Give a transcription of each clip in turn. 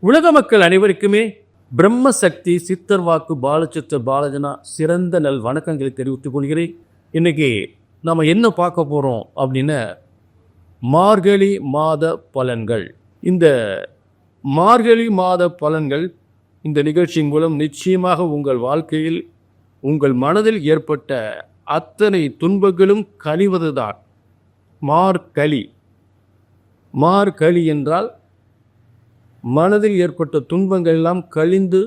உலக மக்கள் அனைவருக்குமே பிரம்ம சக்தி சித்தர் வாக்கு பாலச்சித்தர் பாலஜனா சிறந்த நல் வணக்கங்களை தெரிவித்துக் கொள்கிறேன். இன்னைக்கு நம்ம என்ன பார்க்க போகிறோம் அப்படின்னா மார்கழி மாத பலன்கள். இந்த மார்கழி மாத பலன்கள் இந்த நிகழ்ச்சியின் மூலம் நிச்சயமாக உங்கள் வாழ்க்கையில் உங்கள் மனதில் ஏற்பட்ட அத்தனை துன்பங்களும் கழிவதுதான். மார்கழி என்றால் மனதில் ஏற்பட்ட துன்பங்கள் எல்லாம் கழிந்து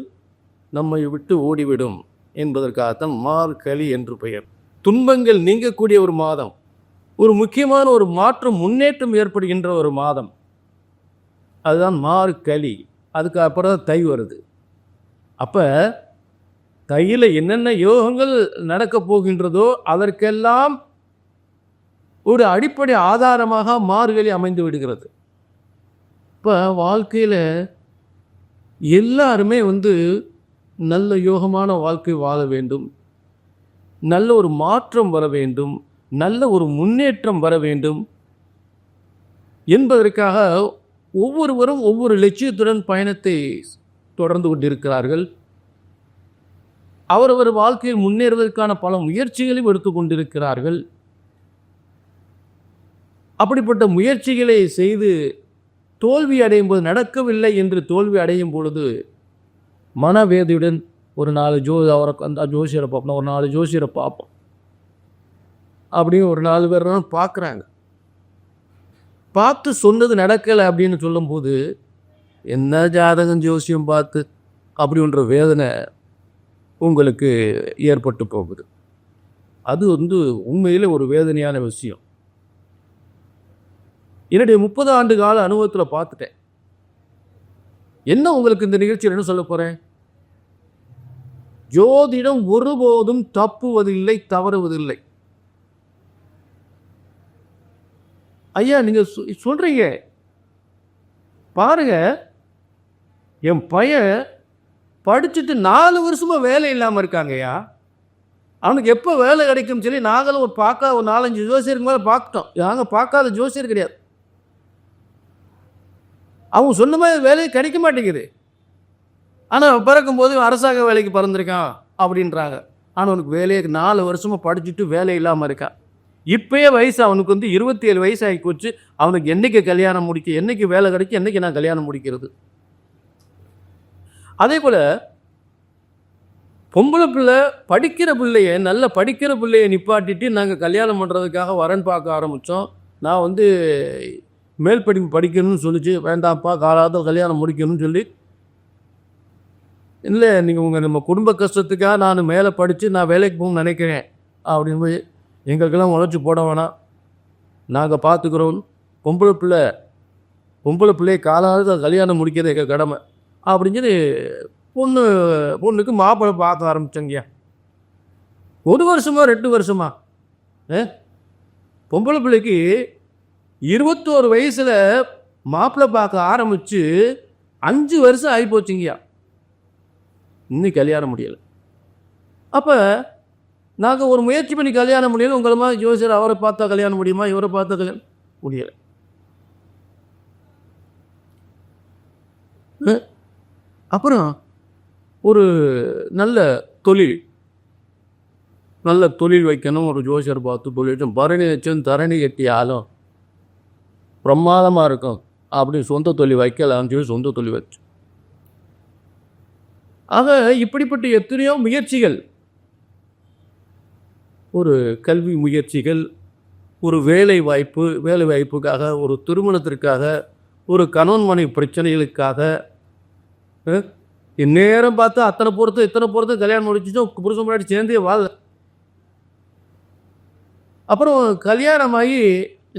நம்மை விட்டு ஓடிவிடும் என்பதற்காகத்தான் மார்கழி என்று பெயர். துன்பங்கள் நீங்கக்கூடிய ஒரு மாதம், ஒரு முக்கியமான ஒரு மாற்றம் முன்னேற்றம் ஏற்படுகின்ற ஒரு மாதம், அதுதான் மார்கழி. அதுக்கு அப்புறம் தான் தை வருது. அப்போ தையில் என்னென்ன யோகங்கள் நடக்கப் போகின்றதோ அதற்கெல்லாம் ஒரு அடிப்படை ஆதாரமாக மார்கழி அமைந்து விடுகிறது. இப்போ வாழ்க்கையில் எல்லாருமே நல்ல யோகமான வாழ்க்கை வாழ வேண்டும், நல்ல ஒரு மாற்றம் வர வேண்டும், நல்ல ஒரு முன்னேற்றம் வர வேண்டும் என்பதற்காக ஒவ்வொருவரும் ஒவ்வொரு லட்சியத்துடன் பயணத்தை தொடர்ந்து கொண்டிருக்கிறார்கள். அவரவர் வாழ்க்கையில் முன்னேறுவதற்கான பல முயற்சிகளையும் எடுத்துக்கொண்டிருக்கிறார்கள். அப்படிப்பட்ட முயற்சிகளை செய்து தோல்வி அடையும் போது, நடக்கவில்லை என்று தோல்வி அடையும் பொழுது மனவேதியுடன் ஒரு 4 அவரை அந்த ஜோசியரை பார்ப்போம், ஒரு 4 ஜோசியரை பார்ப்போம் அப்படின்னு ஒரு 4 பேர் பார்க்குறாங்க. பார்த்து சொன்னது நடக்கலை அப்படின்னு சொல்லும்போது என்ன ஜாதகம் ஜோசியம் பார்த்து அப்படின்ற வேதனை உங்களுக்கு ஏற்பட்டு போகுது. அது உண்மையில் ஒரு வேதனையான விஷயம். என்னுடைய 30 ஆண்டு கால அனுபவத்தில் பார்த்துட்டேன். என்ன உங்களுக்கு இந்த நிகழ்ச்சியில் என்ன சொல்ல போகிறேன்? ஜோதிடம் ஒருபோதும் தப்புவதில்லை, தவறுவதில்லை. ஐயா நீங்கள் சொல்கிறீங்க பாருங்க, என் பையன் படிச்சுட்டு 4 வருஷமாக வேலை இல்லாமல் இருக்காங்கய்யா, அவனுக்கு எப்போ வேலை கிடைக்கும் சொல்லி நாங்களும் ஒரு 4-5 ஜோசியருக்கு மேலே பார்த்துட்டோம். நாங்கள் பார்க்காத ஜோசியர் கிடையாது. அவங்க சொன்ன மாதிரி வேலையை கிடைக்க மாட்டேங்குது. ஆனால் பிறக்கும்போது அரசாங்க வேலைக்கு பிறந்திருக்கான் அப்படின்றாங்க. ஆனால் அவனுக்கு வேலையை 4 வருஷமாக படிச்சுட்டு வேலை இல்லாமல் இருக்கான். இப்போயே வயசு அவனுக்கு 27 வயசு ஆகி போச்சு. அவனுக்கு என்றைக்கு கல்யாணம் முடிக்க, என்றைக்கு வேலை கிடைக்கும், என்றைக்கு நான் கல்யாணம் முடிக்கிறது? அதே போல் பொம்பளை பிள்ளை படிக்கிற பிள்ளைய, நல்ல படிக்கிற பிள்ளையை நிப்பாட்டிட்டு நாங்கள் கல்யாணம் பண்ணுறதுக்காக வரன் பார்க்க ஆரம்பித்தோம். நான் மேல் படிப்பு படிக்கணும்னு சொல்லிச்சு, வேண்டாம்ப்பா காலாவது கல்யாணம் முடிக்கணும்னு சொல்லி, இல்லை நீங்கள் நம்ம குடும்ப கஷ்டத்துக்காக நான் மேலே படித்து நான் வேலைக்கு போகணும்னு நினைக்கிறேன் அப்படின்னு போய் எங்களுக்கெல்லாம் உழைச்சி போட வேணாம், நாங்கள் பார்த்துக்குறோம், பொம்பளை பிள்ளையை காலாவது கல்யாணம் முடிக்கிறது எங்கள் கடமை அப்படின்னு சொல்லி பொண்ணுக்கு மாப்பிள்ளை பார்க்க ஆரம்பித்தோங்கய்யா. 1 வருஷமா 2 வருஷமா பொம்பளை பிள்ளைக்கு 21 வயசில் மாப்பிள்ளை பார்க்க ஆரம்பித்து 5 வருஷம் ஆகி போச்சுங்கய்யா, இன்னும் கல்யாணம் முடியலை. அப்போ நாங்கள் ஒரு முயற்சி பண்ணி கல்யாணம் முடியலை. உங்களை மாதிரி ஜோசியர் அவரை பார்த்தா கல்யாணம் முடியுமா, இவரை பார்த்தா கல்யாணம் முடியலை. அப்புறம் ஒரு நல்ல தொழில் வைக்கணும், ஒரு ஜோசியர் பார்த்து தொழில் பரணி வச்சும் தரணி கட்டியாலும் பிரமாதமாக இருக்கும் அப்படின்னு சொந்த தொழில் வைக்கலாம்னு சொல்லி சொந்த தொழில் வச்சு. ஆக இப்படிப்பட்ட எத்தனையோ முயற்சிகள், ஒரு கல்வி முயற்சிகள், ஒரு வேலை வாய்ப்புக்காக, ஒரு திருமணத்திற்காக, ஒரு கணவன் மனைவி பிரச்சனைகளுக்காக இந்நேரம் பார்த்து இத்தனை பொறுத்து கல்யாணம் முடிச்சுட்டோம், புருஷன் முன்னாடி சேர்ந்தே வாழ. அப்புறம் கல்யாணமாகி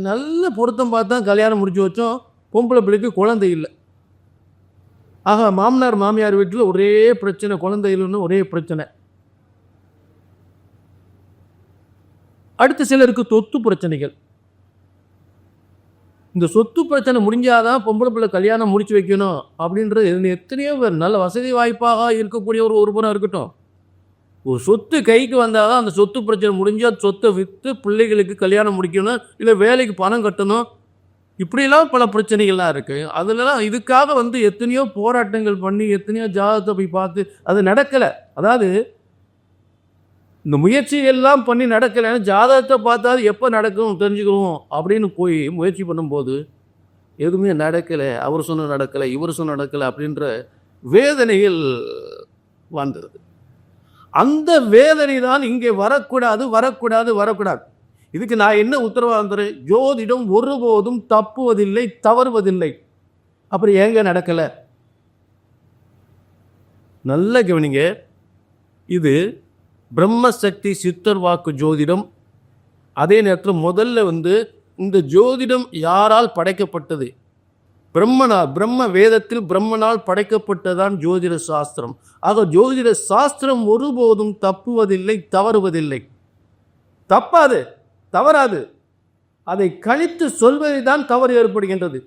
நல்ல பொருத்தம் பார்த்தா கல்யாணம் முடிச்சு வச்சோம், பொம்பளை பிள்ளைக்கு குழந்தை இல்லை. ஆக மாமனார் மாமியார் வீட்டில் ஒரே பிரச்சனை, குழந்தை இல்லைன்னு ஒரே பிரச்சனை. அடுத்த சிலருக்கு சொத்து பிரச்சனைகள். இந்த சொத்து பிரச்சனை முடிஞ்சாதான் பொம்பளை பிள்ளை கல்யாணம் முடிச்சு வைக்கணும் அப்படின்றது எத்தனையோ பேர். நல்ல வசதி வாய்ப்பாக இருக்கக்கூடிய ஒரு புறம் இருக்கட்டும், ஒரு சொத்து கைக்கு வந்தால் தான் அந்த சொத்து பிரச்சனை முடிஞ்சால் சொத்தை விற்று பிள்ளைகளுக்கு கல்யாணம் முடிக்கணும், இல்லை வேலைக்கு பணம் கட்டணும், இப்படியெல்லாம் பல பிரச்சனைகள்லாம் இருக்குது. அதுலலாம் இதுக்காக எத்தனையோ போராட்டங்கள் பண்ணி எத்தனையோ ஜாதகத்தை போய் பார்த்து அது நடக்கலை. அதாவது இந்த முயற்சியெல்லாம் பண்ணி நடக்கலைன்னா ஜாதகத்தை பார்த்தா எப்போ நடக்கும் தெரிஞ்சுக்குவோம் அப்படின்னு போய் முயற்சி பண்ணும்போது எதுவுமே நடக்கலை, அவர் சொன்ன நடக்கலை, இவர் சொன்ன நடக்கலை அப்படின்ற வேதனைகள் வந்தது. அந்த வேதனை தான் இங்கே வரக்கூடாது வரக்கூடாது வரக்கூடாது. இதுக்கு நான் என்ன உத்தரவாதம் தரேன்? ஜோதிடம் ஒருபோதும் தப்புவதில்லை, தவறுவதில்லை. அப்புறம் ஏங்க நடக்கலை? நல்ல கவனிங்க. இது பிரம்மசக்தி சித்தர் வாக்கு ஜோதிடம். அதே நேரத்தில் முதல்ல இந்த ஜோதிடம் யாரால் படைக்கப்பட்டது? பிரம்ம வேதத்தில் பிரம்மனால் படைக்கப்பட்டதான் ஜோதிட சாஸ்திரம். ஆக ஜோதிட சாஸ்திரம் ஒருபோதும் தப்புவதில்லை, தவறுவதில்லை. தப்பாது, தவறாது. அதை கணித்து சொல்வதை தான் தவறு ஏற்படுகின்றது.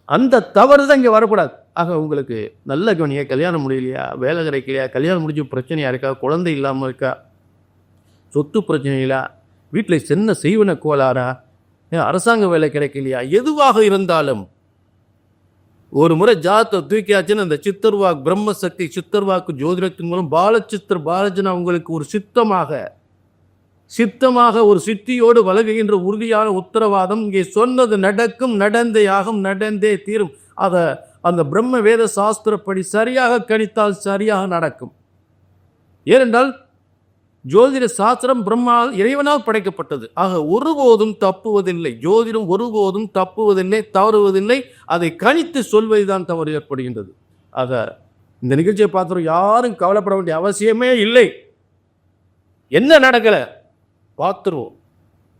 அந்த தவறு தான் இங்கே வரக்கூடாது. ஆக உங்களுக்கு நல்ல கவனியா, கல்யாணம் முடியலையா, வேலை கிடைக்கலையா, கல்யாணம் முடிஞ்ச பிரச்சனையா இருக்கா, குழந்தை இல்லாமல் இருக்கா, சொத்து பிரச்சனைகளா, வீட்டில் சின்ன செய்வன கோளாறா, அரசாங்க வேலை கிடைக்கலையா, எதுவாக இருந்தாலும் ஒரு முறை ஜாதத்தை தூக்கியாச்சுன்னு அந்த சித்தர்வாக்கு பிரம்மசக்தி சித்தர்வாக்கு ஜோதிடத்தின் மூலம் பாலஜனா உங்களுக்கு ஒரு சித்தமாக ஒரு சித்தியோடு வழங்குகின்ற உறுதியான உத்தரவாதம். இங்கே சொன்னது நடக்கும், நடந்தே ஆகும், நடந்தே தீரும். அதை அந்த பிரம்ம வேத சாஸ்திரப்படி சரியாக கணித்தால் சரியாக நடக்கும். ஏனென்றால் ஜோதிட சாஸ்திரம் இறைவனால் படைக்கப்பட்டது. ஆக ஒருபோதும் தப்புவதில்லை. ஜோதிடம் ஒருபோதும் தப்புவதில்லை, தவறுவதில்லை. அதை கணித்து சொல்வதுதான் தவறு ஏற்படுகின்றது. ஆக இந்த நிகழ்ச்சியை பார்த்துறோம், யாரும் கவலைப்பட வேண்டிய அவசியமே இல்லை. என்ன நடக்கலை பார்த்துருவோம்,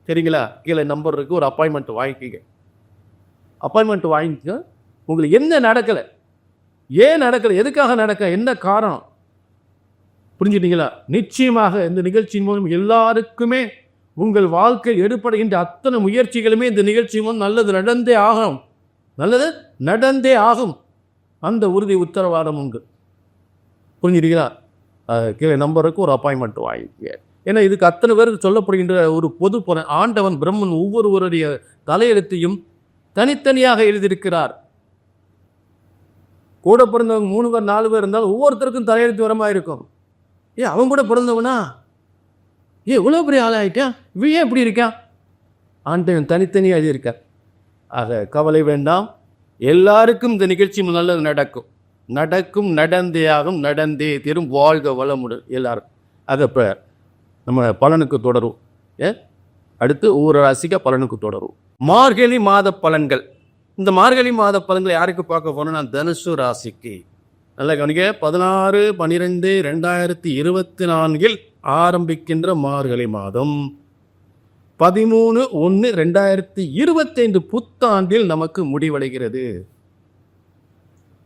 சரிங்களா? கீழே நம்பர் இருக்கு, ஒரு அப்பாயின்மெண்ட் வாங்கிக்கங்க. அப்பாயின்மெண்ட் வாங்கிக்க. உங்களுக்கு என்ன நடக்கலை, ஏன் நடக்கலை, எதுக்காக நடக்க, என்ன காரணம் புரிஞ்சுட்டீங்களா? நிச்சயமாக இந்த நிகழ்ச்சியின் மூலம் எல்லாருக்குமே உங்கள் வாழ்க்கை எடுப்படுகின்ற அத்தனை முயற்சிகளுமே இந்த நிகழ்ச்சி மூலம் நல்லது நடந்தே ஆகும், நல்லது நடந்தே ஆகும். அந்த உறுதி உத்தரவாதம் உண்டு. புரிஞ்சுட்டீங்களா? கீழே நம்பருக்கு ஒரு அப்பாயின்மெண்ட் வாங்கிக்க. ஏன்னா இதுக்கு அத்தனை பேருக்கு சொல்லப்படுகின்ற ஒரு பொது ஆண்டவன் பிரம்மன் ஒவ்வொருவருடைய தலையெழுத்தையும் தனித்தனியாக எழுதியிருக்கிறார். கூட பிறந்தவங்க 3 பேர் 4 பேர் இருந்தாலும் ஒவ்வொருத்தருக்கும் தலையெழுத்து வரமா இருக்கும். அவன் கூட பிறந்தவனா, இவ்வளோ பெரிய ஆளாயிட்டான், இவன் எப்படி இருக்கான், ஆண்டவன் தனித்தனியாக எழுதியிருக்கார். ஆக கவலை வேண்டாம், எல்லாருக்கும் இந்த நிகழ்ச்சி நல்லது நடக்கும், நடக்கும், நடந்தே ஆகும், நடந்தே தீரும். வாழ்க வளமுடன் எல்லாரும். அதை இப்போ நம்ம பலனுக்கு தொடரும். அடுத்து ஒவ்வொரு ராசிக்கு பலனுக்கு தொடரும். மார்கழி மாத பலன்கள். இந்த மார்கழி மாத பலன்களை யாருக்கு பார்க்க போனோம்னா தனுசு ராசிக்கு. நல்ல கவனிக்க. 16/12/2024 ஆரம்பிக்கின்ற மார்கழி மாதம் 13/1/2025 புத்தாண்டில் நமக்கு முடிவடைகிறது.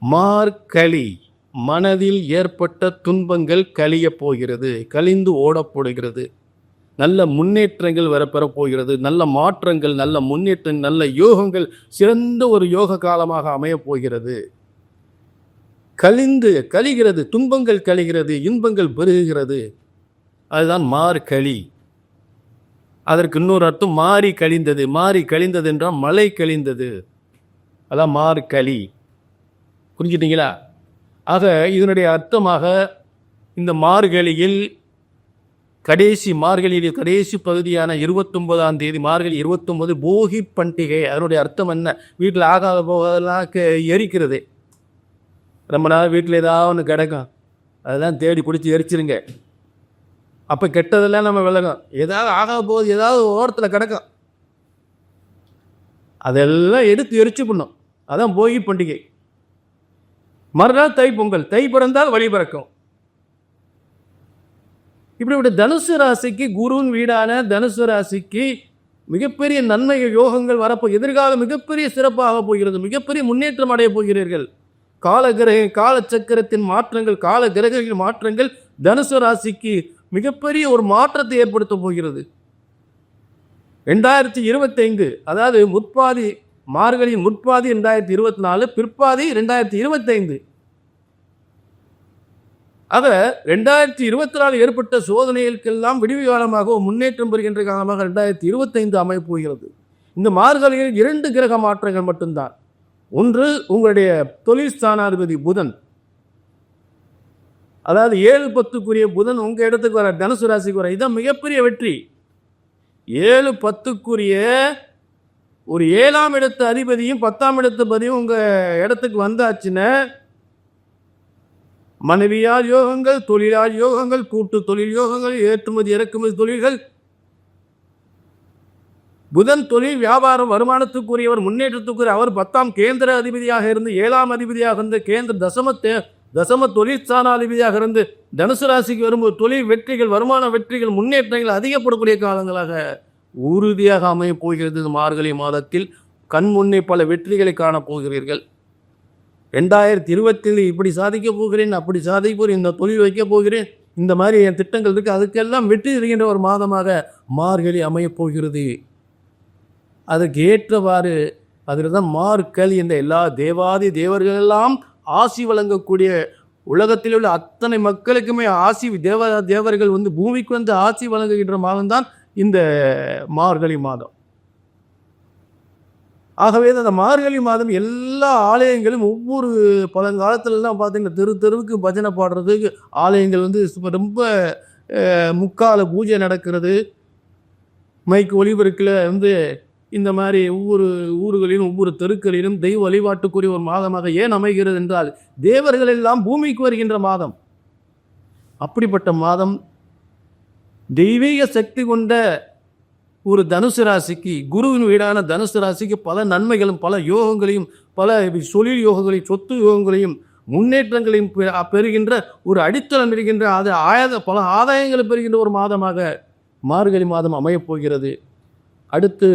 மார்கழி, மனதில் ஏற்பட்ட துன்பங்கள் கழிய போகிறது, கழிந்து ஓடப்போகிறது. நல்ல முன்னேற்றங்கள் வரப்பெறப் போகிறது. நல்ல மாற்றங்கள், நல்ல முன்னேற்றங்கள், நல்ல யோகங்கள், சிறந்த ஒரு யோக காலமாக அமையப் போகிறது. கழிகிறது, துன்பங்கள் கழிகிறது, இன்பங்கள் பெருகுகிறது. அதுதான் மார்கழி. அதற்கு இன்னொரு அர்த்தம் மாறி கழிந்தது. மாறி கழிந்தது என்றால் மழை கழிந்தது, அதான் மார்கழி. புரிஞ்சுட்டீங்களா? ஆக இதனுடைய அர்த்தமாக இந்த மார்கழியில் மார்கழியில் கடைசி பகுதியான 29ஆம் தேதி, மார்கழி 29 போகி பண்டிகை. அதனுடைய அர்த்தம் என்ன? வீட்டில் ஆகாத போகலாம் எரிக்கிறது. ரொம்ப நாள் வீட்டில் ஏதாவது ஒன்று கிடக்கும், அதெல்லாம் தேடி பிடிச்சி எரிச்சிருங்க. அப்போ கெட்டதெல்லாம் நம்ம விலகும். ஏதாவது ஆகாத போது ஏதாவது ஓரத்தில் கிடக்கும், அதெல்லாம் எடுத்து எரிச்சு பண்ணும். அதான் போகி பண்டிகை. மறுநாள் தை பொங்கல். தை பிறந்தால் வழி பிறக்கும். இப்படிப்பட்ட தனுசு ராசிக்கு, குருவின் வீடான தனுசு ராசிக்கு மிகப்பெரிய நன்மை யோகங்கள் எதிர்காலம் மிகப்பெரிய சிறப்பாக போகிறது. மிகப்பெரிய முன்னேற்றம் அடைய போகிறீர்கள். காலச்சக்கரத்தின் மாற்றங்கள், கால கிரகங்களின் மாற்றங்கள் தனுசு ராசிக்கு மிகப்பெரிய ஒரு மாற்றத்தை ஏற்படுத்த போகிறது. 2025, அதாவது முற்பாதி, மார்கழியின் முற்பாதி 2024, பிற்பாதி 2025. ஆக 2024 ஏற்பட்ட சோதனைகளுக்கெல்லாம் விடிவு காலமாக முன்னேற்றம் பெறுகின்ற காலமாக 2025 அமையப் போகிறது. இந்த மார்கழியில் 2 கிரக மாற்றங்கள் மட்டும்தான். ஒன்று உங்களுடைய தொழில் ஸ்தானாதிபதி புதன், அதாவது 7-10க்குரிய புதன் உங்க இடத்துக்கு வர, தனுசு ராசிக்கு வர. இதுதான் மிகப்பெரிய வெற்றி. 7-10க்குரிய ஒரு 7ஆம் இடத்து அதிபதியும் 10ஆம் இடத்து பதியும் உங்க இடத்துக்கு வந்தாச்சுன்னா மனைவியால் யோகங்கள், தொழிலால் யோகங்கள், கூட்டு தொழில் யோகங்கள், ஏற்றுமதி இறக்குமதி தொழில்கள். புதன் தொழில் வியாபாரம் வருமானத்துக்குரியவர், முன்னேற்றத்துக்குரிய அவர் 10ஆம் கேந்திர அதிபதியாக இருந்து 7ஆம் அதிபதியாக இருந்து கேந்திர தசம தொழிற்சானாதிபதியாக இருந்து தனுசு ராசிக்கு வரும்போது தொழில் வெற்றிகள், வருமான வெற்றிகள், முன்னேற்றங்கள் அதிகப்படக்கூடிய காலங்களாக உறுதியாக அமையப் போகிறது. மார்கழி மாதத்தில் கண் முன்னே பல வெற்றிகளை காணப்போகிறீர்கள். 2020 இப்படி சாதிக்க போகிறேன், அப்படி சாதிக்க போகிறேன், இந்த தொழில் வைக்க போகிறேன், இந்த மாதிரி என் திட்டங்கள் இருக்குது, அதுக்கெல்லாம் வெற்றி தருகின்ற ஒரு மாதமாக மார்கழி அமையப் போகிறது. அதற்கு ஏற்றவாறு அதில் தான் மார்கழி என்ற எல்லா தேவாதி தேவர்களெல்லாம் ஆசி வழங்கக்கூடிய, உலகத்தில் உள்ள அத்தனை மக்களுக்குமே ஆசி தேவர்கள் வந்து பூமிக்கு வந்து ஆசி வழங்குகின்ற மாதம்தான் இந்த மார்கழி மாதம். ஆகவே அந்த மார்கழி மாதம் எல்லா ஆலயங்களும் ஒவ்வொரு பழங்காலத்துலலாம் பார்த்தீங்கன்னா தெருவுக்கு பஜனை பாடுறதுக்கு ஆலயங்கள் வந்து ரொம்ப முக்கால பூஜை நடக்கிறது. மைக்கு ஒளிபெருக்கில் வந்து இந்த மாதிரி ஒவ்வொரு ஊர்களிலும் ஒவ்வொரு தெருக்களிலும் தெய்வ வழிபாட்டுக்குரிய ஒரு மாதமாக ஏன் அமைகிறது என்றால் தேவர்கள் எல்லாம் பூமிக்கு வருகின்ற மாதம். அப்படிப்பட்ட மாதம் தெய்வீக சக்தி கொண்ட ஒரு தனுசு ராசிக்கு, குருவின் வீடான தனுசு ராசிக்கு பல நன்மைகளும் பல யோகங்களையும் பல தொழில் யோகங்களையும் சொத்து யோகங்களையும் முன்னேற்றங்களையும் பெறுகின்ற ஒரு அடித்தளம் இருக்கின்ற பல ஆதாயங்களை பெறுகின்ற ஒரு மாதமாக மார்கழி மாதம் அமையப் போகிறது. அடுத்து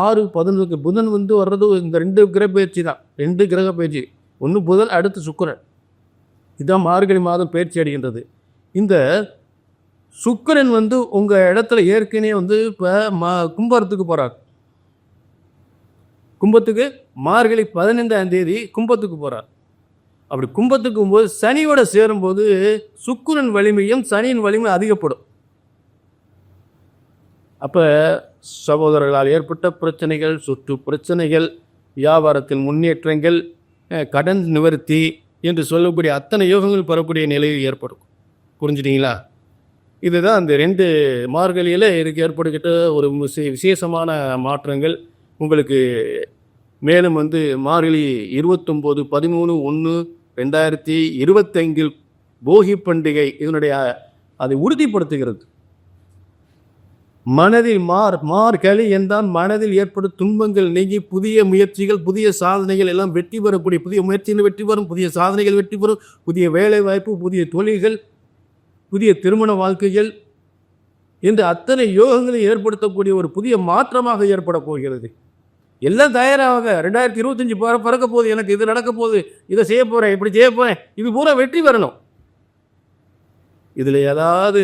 6-11 புதன் வந்து வர்றது இந்த 2 கிரக பயிற்சி தான். 2 கிரக பயிற்சி, ஒன்று புதன், அடுத்து சுக்கிரன். இதுதான் மார்கழி மாதம் பயிற்சி அடைகின்றது. இந்த சுக்கிரன் வந்து உங்கள் இடத்துல ஏற்கனவே வந்து இப்போ கும்பத்துக்கு போகிறார். கும்பத்துக்கு மார்கழி 15ஆம் தேதி கும்பத்துக்கு போகிறார். அப்படி கும்பத்துக்கு போகும்போது சனியோட சேரும்போது சுக்கிரன் வலிமையும் சனியின் வலிமை அதிகப்படும். அப்போ சகோதரர்களால் ஏற்பட்ட பிரச்சனைகள், சொத்து பிரச்சனைகள், வியாபாரத்தில் முன்னேற்றங்கள், கடன் நிவர்த்தி என்று சொல்லக்கூடிய அத்தனை யோகங்கள் பெறக்கூடிய நிலையில் ஏற்படும். புரிஞ்சுட்டீங்களா? இதுதான் அந்த 2 மார்கழியில் இதுக்கு ஏற்படுகிட்ட ஒரு விசேஷமான மாற்றங்கள். உங்களுக்கு மேலும் வந்து மார்கழி 29-13-1-2025 போகி பண்டிகை இதனுடைய அதை உறுதிப்படுத்துகிறது. மனதில் மார்கழி என்றால் மனதில் ஏற்படும் துன்பங்கள் நீங்கி புதிய முயற்சிகள், புதிய சாதனைகள் எல்லாம் வெற்றி பெறக்கூடிய, புதிய முயற்சிகள் வெற்றி பெறும், புதிய சாதனைகள் வெற்றி பெறும், புதிய வேலை வாய்ப்பு, புதிய தொழில்கள், புதிய திருமண வாழ்க்கைகள் என்று அத்தனை யோகங்களை ஏற்படுத்தக்கூடிய ஒரு புதிய மாற்றமாக ஏற்பட போகிறது. எல்லாம் தயாராக 2025 பிறக்க போகுது, எனக்கு இது நடக்க போகுது, இதை செய்ய போகிறேன், இப்படி செய்ய போகிறேன், இது பூரா வெற்றி பெறணும். இதில் ஏதாவது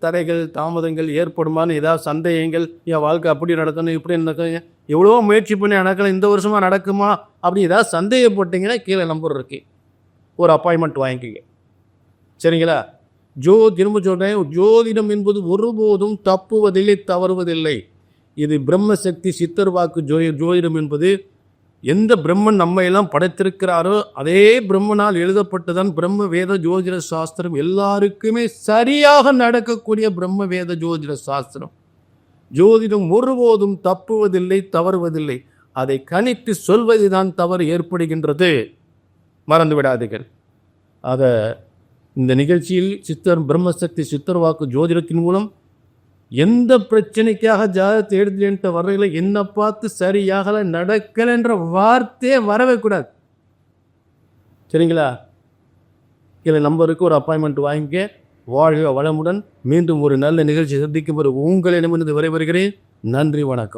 தடைகள் தாமதங்கள் ஏற்படுமான்னு ஏதாவது சந்தேகங்கள், என் வாழ்க்கை அப்படி நடக்கணும் இப்படி நடக்கணும், எவ்வளோ முயற்சி பண்ணி நடக்கலாம், இந்த வருஷமாக நடக்குமா அப்படி ஏதாவது சந்தேகப்பட்டீங்கன்னா கீழே நம்பர் இருக்கு, ஒரு அப்பாயின்மெண்ட் வாங்கிக்கிங்க. சரிங்களா? திரும்ப சொல்கிறேன், ஜோதிடம் என்பது ஒருபோதும் தப்புவதில்லை, தவறுவதில்லை. இது பிரம்மசக்தி சித்தர் வாக்கு ஜோதிடம் என்பது எந்த பிரம்மன் நம்ம எல்லாம் படைத்திருக்கிறாரோ அதே பிரம்மனால் எழுதப்பட்டதான் பிரம்ம வேத ஜோதிட சாஸ்திரம். எல்லாருக்குமே சரியாக நடக்கக்கூடிய பிரம்ம வேத ஜோதிட சாஸ்திரம். ஜோதிடம் ஒருபோதும் தப்புவதில்லை, தவறுவதில்லை. அதை கணித்து சொல்வதுதான் தவறு ஏற்படுகின்றது, மறந்து விடாதீர்கள். ஆக இந்த நிகழ்ச்சியில் பிரம்மசக்தி சித்தர் வாக்கு ஜோதிடத்தின் மூலம் எந்த பிரச்சனைக்காக ஜாதகத்தை எடுத்துட்டு வர்றீங்களோ என்ன பார்த்து சரியாக நடக்கலைன்ற வார்த்தையே வரவே கூடாது. சரிங்களா? கீழே நம்பருக்கு ஒரு அப்பாயின்மெண்ட் வாங்கிக்க. வாழ்க வளமுடன். மீண்டும் ஒரு நல்ல நிகழ்ச்சி சந்திக்கும் ஒரு உங்களிடமிருந்து விடைபெறுகிறேன். நன்றி, வணக்கம்.